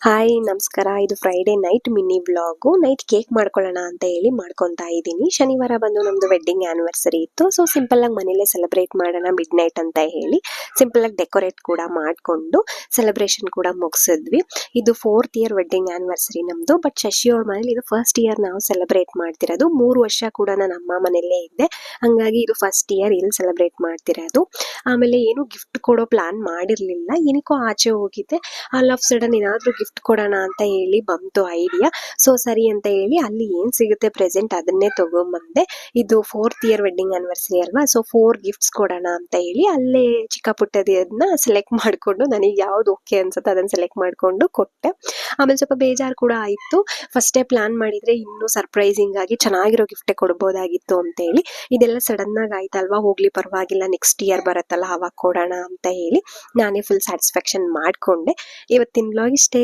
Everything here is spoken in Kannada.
ಹಾಯ್ ನಮಸ್ಕಾರ. ಇದು Friday night mini vlog. Night cake ಮಾಡ್ಕೊಳ್ಳೋಣ ಅಂತ ಹೇಳಿ ಮಾಡ್ಕೊತಾ ಇದ್ದೀನಿ. ಶನಿವಾರ ಬಂದು ನಮ್ದು ವೆಡ್ಡಿಂಗ್ ಆನಿವರ್ಸರಿ ಇತ್ತು. ಸೊ ಸಿಂಪಲ್ ಆಗಿ ಮನೇಲೆ ಸೆಲೆಬ್ರೇಟ್ ಮಾಡೋಣ ಮಿಡ್ ನೈಟ್ ಅಂತ ಹೇಳಿ ಸಿಂಪಲ್ ಆಗಿ ಡೆಕೋರೇಟ್ ಕೂಡ ಮಾಡಿಕೊಂಡು ಸೆಲೆಬ್ರೇಷನ್ ಕೂಡ ಮುಗಿಸಿದ್ವಿ. ಇದು 4th ಇಯರ್ ವೆಡ್ಡಿಂಗ್ ಆನಿವರ್ಸರಿ ನಮ್ದು. ಬಟ್ ಶಶಿ ಅವ್ರ ಮನೇಲಿ ಇದು ಫಸ್ಟ್ ಇಯರ್ ನಾವು ಸೆಲೆಬ್ರೇಟ್ ಮಾಡ್ತಿರೋದು. 3 ವರ್ಷ ಕೂಡ ನಾನು ಅಮ್ಮ ಮನೆಯಲ್ಲೇ ಇದ್ದೆ, ಹಂಗಾಗಿ ಇದು ಫಸ್ಟ್ ಇಯರ್ ಇಲ್ಲಿ ಸೆಲೆಬ್ರೇಟ್ ಮಾಡ್ತಿರೋದು. ಆಮೇಲೆ ಏನು ಗಿಫ್ಟ್ ಕೊಡೋ ಪ್ಲಾನ್ ಮಾಡಿರ್ಲಿಲ್ಲ, ಏನಕ್ಕೋ ಆಚೆ ಹೋಗಿದ್ದೆ. ಆಲ್ ಆಫ್ ಸಡನ್ ಏನಾದ್ರೂ ಗಿಫ್ಟ್ ಕೊಡೋಣ ಅಂತ ಹೇಳಿ ಬಂತು ಐಡಿಯಾ. ಸೊ ಸರಿ ಅಂತ ಹೇಳಿ ಅಲ್ಲಿ ಏನ್ ಸಿಗುತ್ತೆ ಪ್ರೆಸೆಂಟ್ ಅದನ್ನೇ ತಗೊಂಬಂದೆ. ಇದು 4th ಇಯರ್ ವೆಡ್ಡಿಂಗ್ ಆನಿವರ್ಸರಿ ಅಲ್ವಾ, ಸೊ 4 ಗಿಫ್ಟ್ಸ್ ಕೊಡೋಣ ಅಂತ ಹೇಳಿ ಅಲ್ಲೇ ಚಿಕ್ಕ ಪುಟ್ಟದನ್ನ ಸೆಲೆಕ್ಟ್ ಮಾಡ್ಕೊಂಡು ನನಗೆ ಯಾವ್ದು ಓಕೆ ಅನ್ಸುತ್ತೆ ಅದನ್ನ ಸೆಲೆಕ್ಟ್ ಮಾಡ್ಕೊಂಡು ಕೊಟ್ಟೆ. ಆಮೇಲೆ ಸ್ವಲ್ಪ ಬೇಜಾರು ಕೂಡ ಆಯ್ತು. ಫಸ್ಟೇ ಪ್ಲಾನ್ ಮಾಡಿದ್ರೆ ಇನ್ನೂ ಸರ್ಪ್ರೈಸಿಂಗ್ ಆಗಿ ಚೆನ್ನಾಗಿರೋ ಗಿಫ್ಟೇ ಕೊಡ್ಬೋದಾಗಿತ್ತು ಅಂತ ಹೇಳಿ. ಇದೆಲ್ಲ ಸಡನ್ ಆಗಿ ಆಯ್ತಲ್ವಾ, ಹೋಗ್ಲಿ ಪರವಾಗಿಲ್ಲ, ನೆಕ್ಸ್ಟ್ ಇಯರ್ ಬರತ್ತಲ್ಲ ಅವಾಗ ಕೊಡೋಣ ಅಂತ ಹೇಳಿ ನಾನೇ ಫುಲ್ ಸ್ಯಾಟಿಸ್ಫ್ಯಾಕ್ಷನ್ ಮಾಡ್ಕೊಂಡೆ. ಇವತ್ತಿನ ವ್ಲಾಗ್ ಇಷ್ಟೇ.